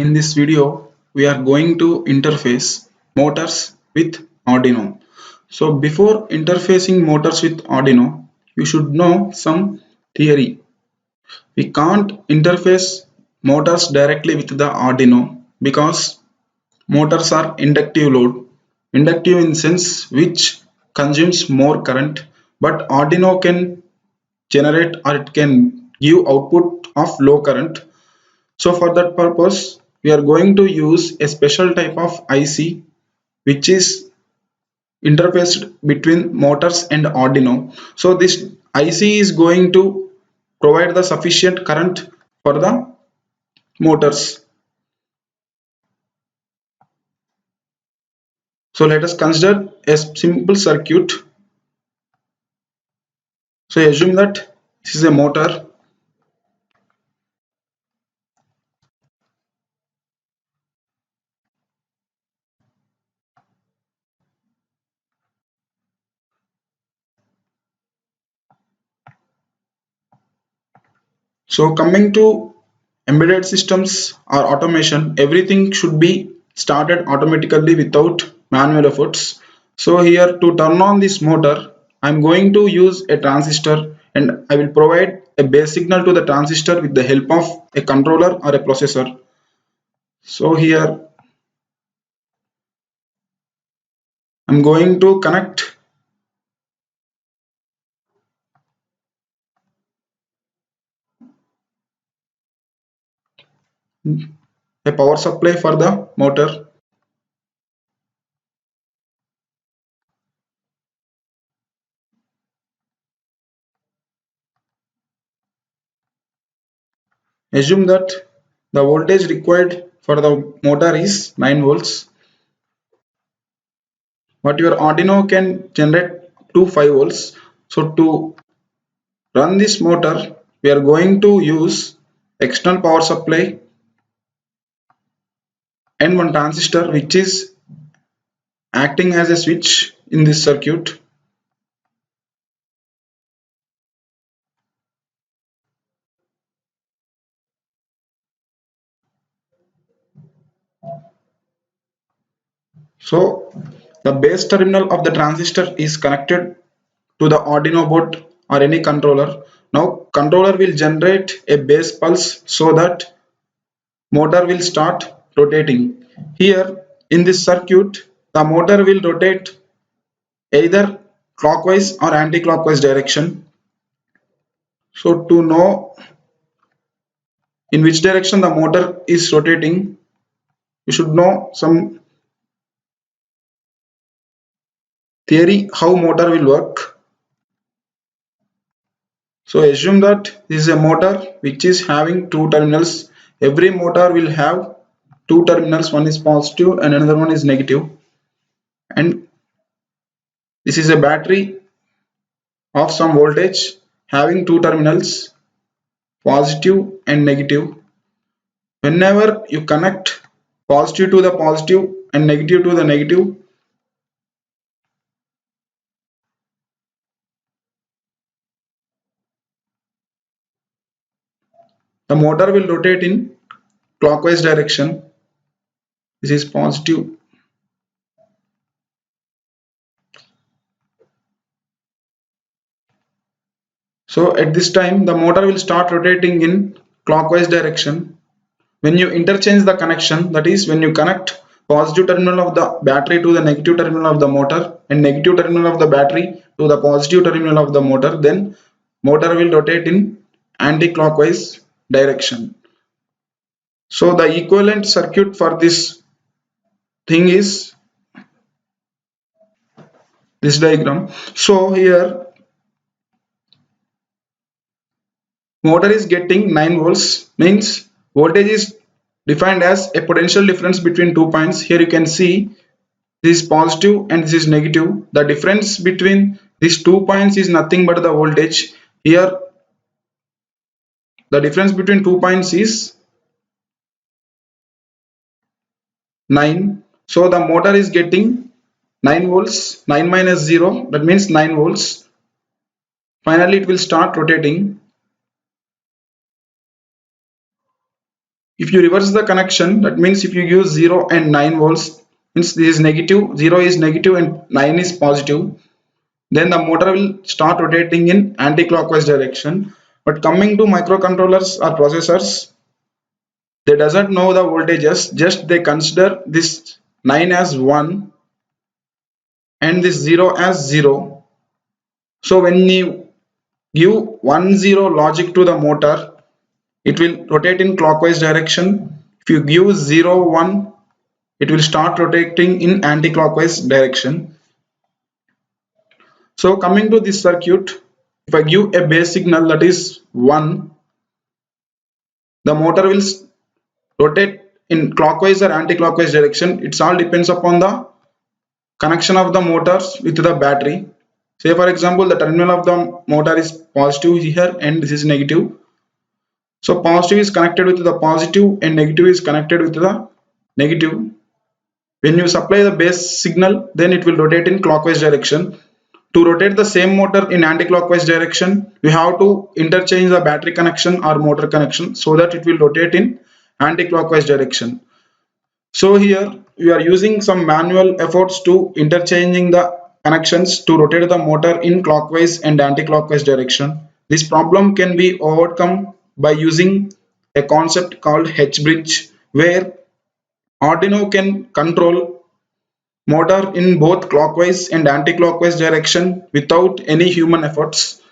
In this video, we are going to interface motors with Arduino. So before interfacing motors with Arduino, you should know some theory. We can't interface motors directly with the Arduino because motors are inductive load. Inductive in sense which consumes more current, but Arduino can generate or it can give output of low current. So for that purpose, we are going to use a special type of IC which is interfaced between motors and Arduino. So this IC is going to provide the sufficient current for the motors. So let us consider a simple circuit. So assume that this is a motor. So coming to embedded systems or automation, everything should be started automatically without manual efforts. So here to turn on this motor, I'm going to use a transistor and I will provide a base signal to the transistor with the help of a controller or a processor. So here I'm going to connect a power supply for the motor. Assume that the voltage required for the motor is 9 volts, but your Arduino can generate up to 5 volts. So to run this motor, we are going to use external power supply and one transistor which is acting as a switch in this circuit. So the base terminal of the transistor is connected to the Arduino board or any controller. Now controller will generate a base pulse so that motor will start rotating. Here in this circuit, the motor will rotate either clockwise or anti-clockwise direction. So to know in which direction the motor is rotating, you should know some theory how motor will work. So assume that this is a motor which is having two terminals. Every motor will have two terminals, one is positive and another one is negative. And this is a battery of some voltage having two terminals, positive and negative. Whenever you connect positive to the positive and negative to the negative, the motor will rotate in clockwise direction. This is positive. So at this time the motor will start rotating in clockwise direction. When you interchange the connection, that is when you connect positive terminal of the battery to the negative terminal of the motor and negative terminal of the battery to the positive terminal of the motor, then motor will rotate in anti-clockwise direction. So the equivalent circuit for this thing is this diagram. So here motor is getting 9 volts, means voltage is defined as a potential difference between 2 points. Here you can see this is positive and this is negative. The difference between these 2 points is nothing but the voltage. Here the difference between 2 points is 9. So the motor is getting 9 volts. 9 minus 0, that means 9 volts. Finally it will start rotating. if you reverse the connection, that means if you use 0 and 9 volts, means this is negative, 0 is negative and 9 is positive, then the motor will start rotating in anti-clockwise direction. But coming to microcontrollers or processors, they doesn't know the voltages, just they consider this 9 as 1 and this 0 as 0. So when you give 1 0 logic to the motor, it will rotate in clockwise direction. If you give 0 1, it will start rotating in anti-clockwise direction. So coming to this circuit, if I give a base signal that is 1, the motor will rotate in clockwise or anti-clockwise direction. It all depends upon the connection of the motors with the battery. Say for example, the terminal of the motor is positive here and this is negative. So positive is connected with the positive and negative is connected with the negative. When you supply the base signal, then it will rotate in clockwise direction. To rotate the same motor in anti-clockwise direction, we have to interchange the battery connection or motor connection so that it will rotate in anti-clockwise direction. So here we are using some manual efforts to interchanging the connections to rotate the motor in clockwise and anti-clockwise direction. This problem can be overcome by using a concept called H-bridge, where Arduino can control motor in both clockwise and anti-clockwise direction without any human efforts.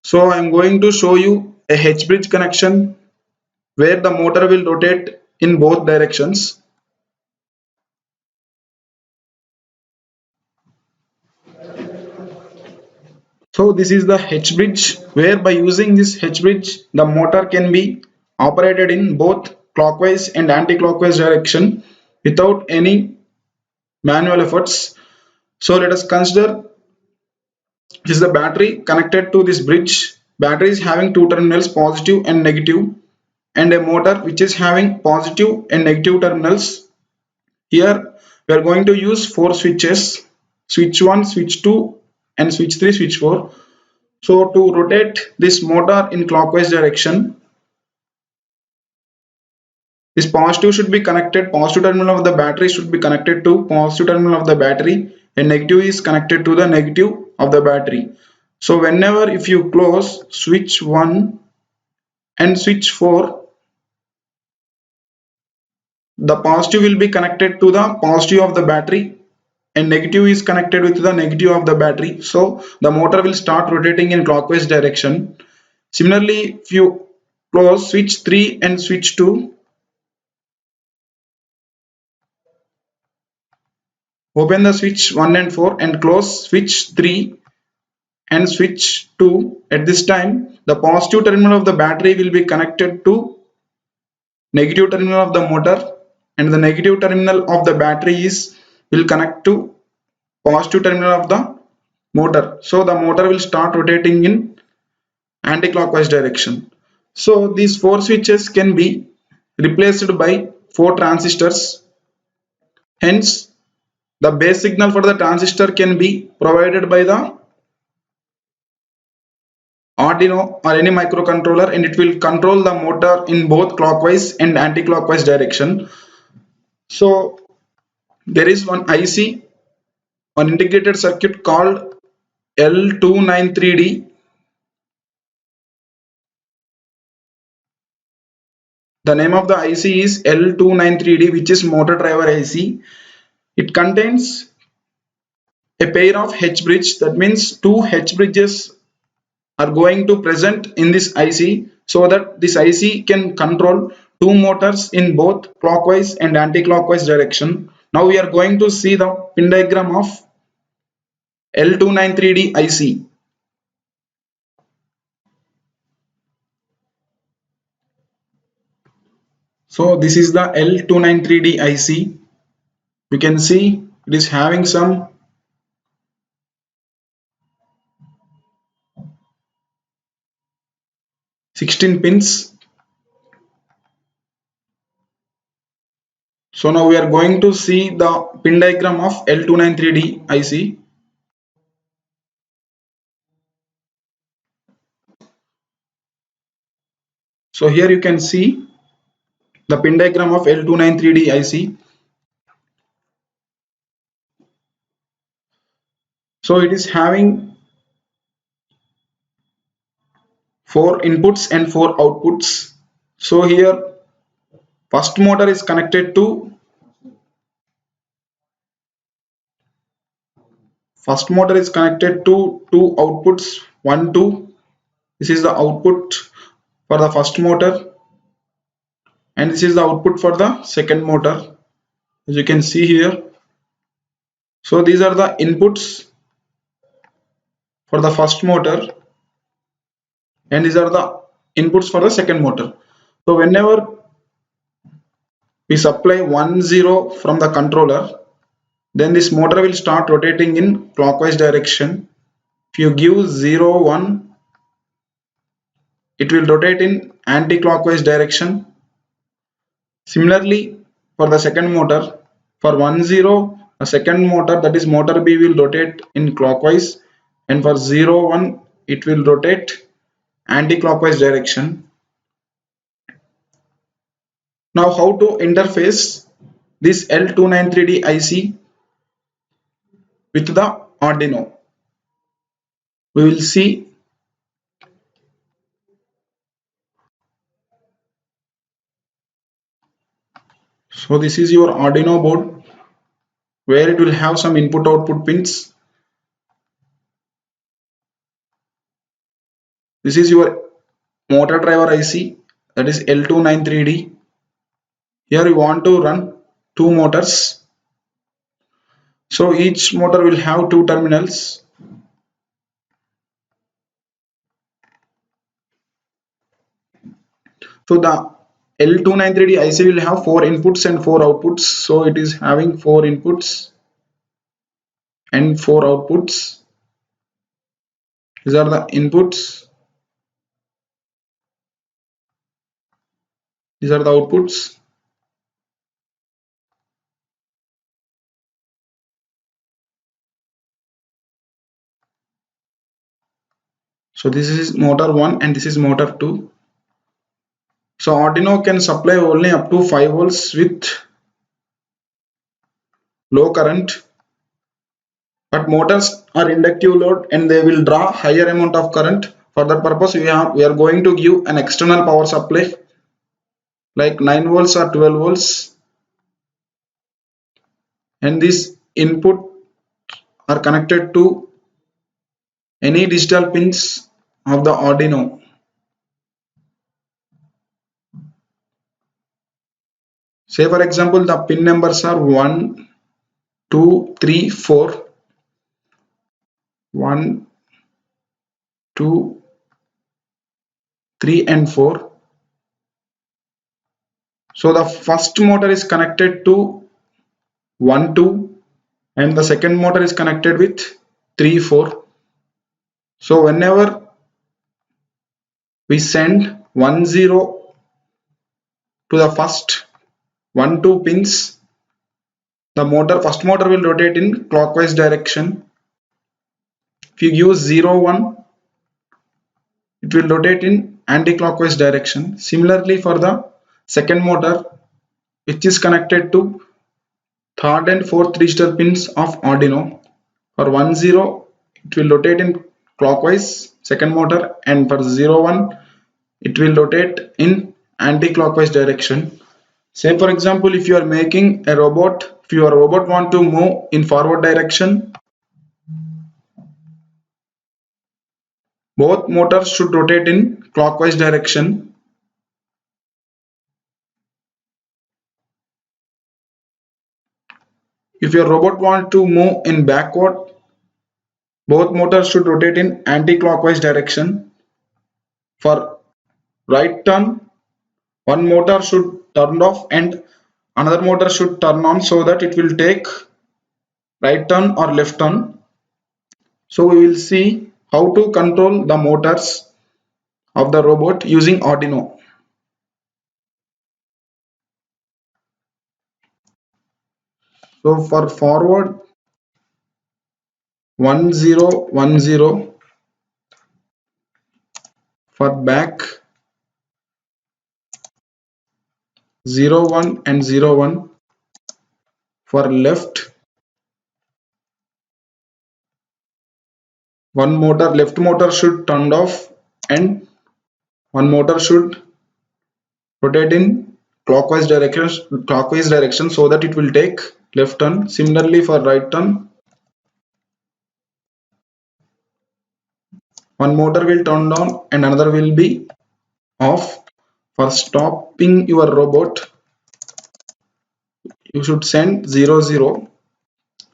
So I am going to show you a H-bridge connection where the motor will rotate in both directions. So this is the H-bridge, where by using this H-bridge the motor can be operated in both clockwise and anti-clockwise direction without any manual efforts. So let us consider this is the battery connected to this bridge. Battery is having two terminals, positive and negative, and a motor which is having positive and negative terminals. Here we are going to use four switches: switch 1, switch 2 and switch 3, switch 4. So to rotate this motor in clockwise direction, this positive should be connected, positive terminal of the battery should be connected to positive terminal of the battery, and negative is connected to the negative of the battery. So whenever if you close switch 1 and switch 4, the positive will be connected to the positive of the battery and negative is connected with the negative of the battery. So the motor will start rotating in clockwise direction. Similarly, if you close switch 3 and switch 2, open the switch 1 and 4 and close switch 3 and switch 2, at this time the positive terminal of the battery will be connected to negative terminal of the motor and the negative terminal of the battery is will connect to positive terminal of the motor. So the motor will start rotating in anti-clockwise direction. So these four switches can be replaced by four transistors. Hence the base signal for the transistor can be provided by the Arduino or any microcontroller, and it will control the motor in both clockwise and anti-clockwise direction. So there is one IC, an integrated circuit called L293D. The name of the IC is L293D, which is motor driver IC. It contains a pair of H bridge, that means two H bridges are going to present in this IC, so that this IC can control two motors in both clockwise and anti-clockwise direction. Now we are going to see the pin diagram of L293D IC. So this is the L293D IC. You can see it is having some 16 pins. So now we are going to see the pin diagram of L293D IC. So here you can see the pin diagram of L293D IC. So it is having 4 inputs and 4 outputs. So here first motor is connected to two outputs, 1 2. This is the output for the first motor and this is the output for the second motor, as you can see here. So these are the inputs for the first motor and these are the inputs for the second motor. So whenever we supply 1 0 from the controller, then this motor will start rotating in clockwise direction. If you give 0 1, it will rotate in anti-clockwise direction. Similarly, for the second motor, for 1 0, a second motor, that is motor B, will rotate in clockwise, and for 0 1, it will rotate anti-clockwise direction. Now how to interface this L293D IC with the Arduino? We will see. So this is your Arduino board where it will have some input output pins. This is your motor driver IC, that is L293D. Here you want to run 2 motors. So each motor will have 2 terminals. So the L293D IC will have 4 inputs and 4 outputs. So it is having 4 inputs and 4 outputs. These are the inputs. These are the outputs. So this is motor 1 and this is motor 2. So Arduino can supply only up to 5 volts with low current, but motors are inductive load and they will draw higher amount of current. For that purpose we are going to give an external power supply like 9 volts or 12 volts, and this input are connected to any digital pins of the Arduino. Say for example the pin numbers are 1 2 3 4, 1 2 3 and 4. So the first motor is connected to 1 2 and the second motor is connected with 3 4. So whenever we send 1 0 to the first 1 2 pins, the first motor will rotate in clockwise direction. If you use 0 1, it will rotate in anti-clockwise direction. Similarly for the second motor, which is connected to third and fourth digital pins of Arduino, for 1 0 it will rotate in clockwise second motor, and for 0 1 it will rotate in anti-clockwise direction. Say for example if you are making a robot, if your robot want to move in forward direction, both motors should rotate in clockwise direction. If your robot want to move in backward, both motors should rotate in anti-clockwise direction. For right turn, one motor should turn off and another motor should turn on so that it will take right turn or left turn. So we will see how to control the motors of the robot using Arduino. So for forward 1 0 1 0, for back 0 1 and 0 1. For left, left motor should turn off, and one motor should rotate in clockwise direction so that it will take left turn. Similarly for right turn, one motor will turn down and another will be off. For stopping your robot, you should send 0 0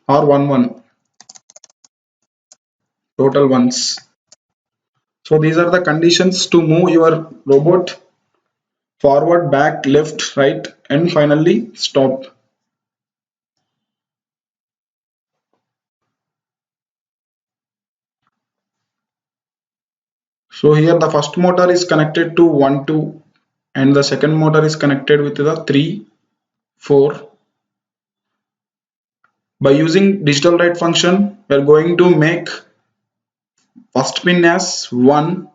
or 1 1, total ones. So these are the conditions to move your robot forward, back, left, right, and finally stop. So here the first motor is connected to 1 2, and the second motor is connected with the 3 4. By using digital write function, we are going to make first pin as 1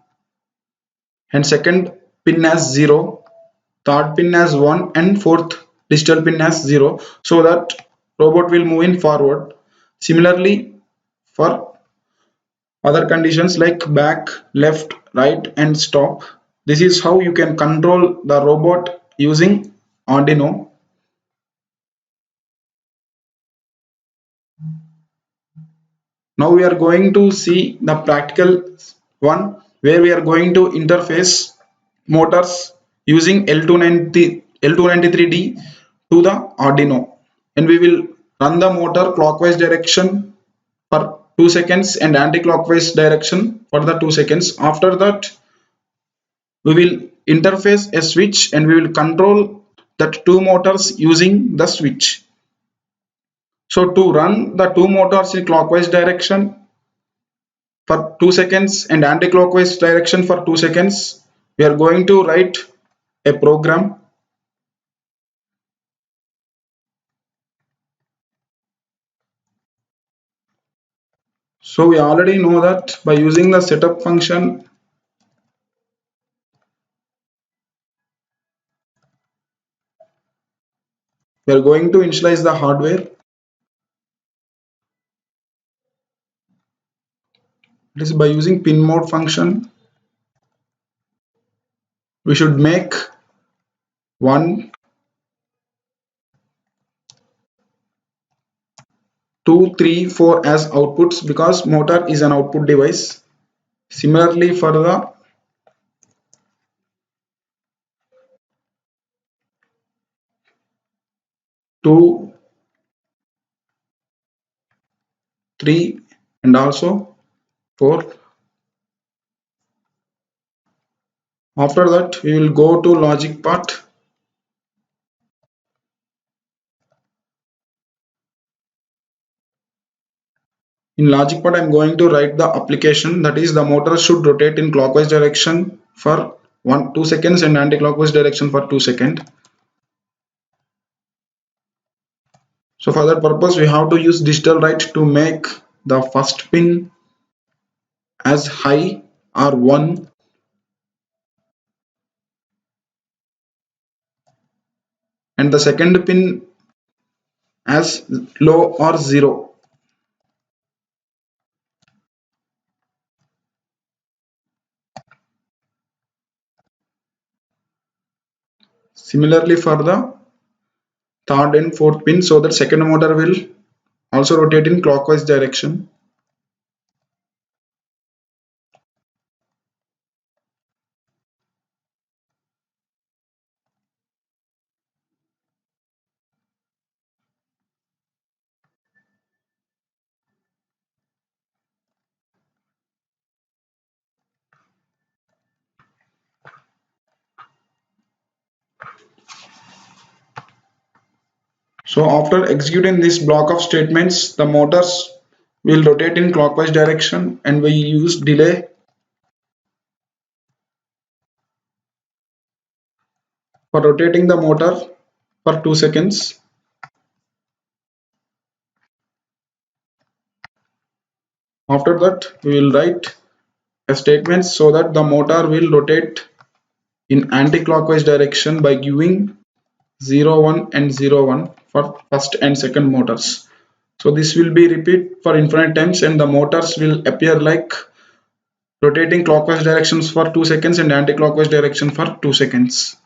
and second pin as 0, third pin as 1 and fourth digital pin as 0, so that robot will move in forward. Similarly for other conditions like back, left, right and stop. This is how you can control the robot using Arduino. Now we are going to see the practical one where we are going to interface motors using L293D to the Arduino, and we will run the motor clockwise direction for 2 seconds and anti-clockwise direction for the 2 seconds. After that we will interface a switch and we will control that two motors using the switch. So to run the two motors in clockwise direction for 2 seconds and anti-clockwise direction for 2 seconds, we are going to write a program. So we already know that by using the setup function, we are going to initialize the hardware. This is by using pin mode function. We should make 1 2 3 4 as outputs because motor is an output device. Similarly for the 2 3 and also 4. After that we will go to logic part. In logic part I am going to write the application, that is the motor should rotate in clockwise direction for 2 seconds and anti-clockwise direction for 2 seconds. So for that purpose we have to use digital write to make the first pin as high or 1 and the second pin as low or 0. Similarly for the third and fourth pin, so that second motor will also rotate in clockwise direction. So after executing this block of statements, the motors will rotate in clockwise direction and we use delay for rotating the motor for 2 seconds. After that we will write a statement so that the motor will rotate in anti-clockwise direction by giving 0 1 and 0 1 for first and second motors. So this will be repeat for infinite times, and the motors will appear like rotating clockwise directions for 2 seconds and anti-clockwise direction for 2 seconds.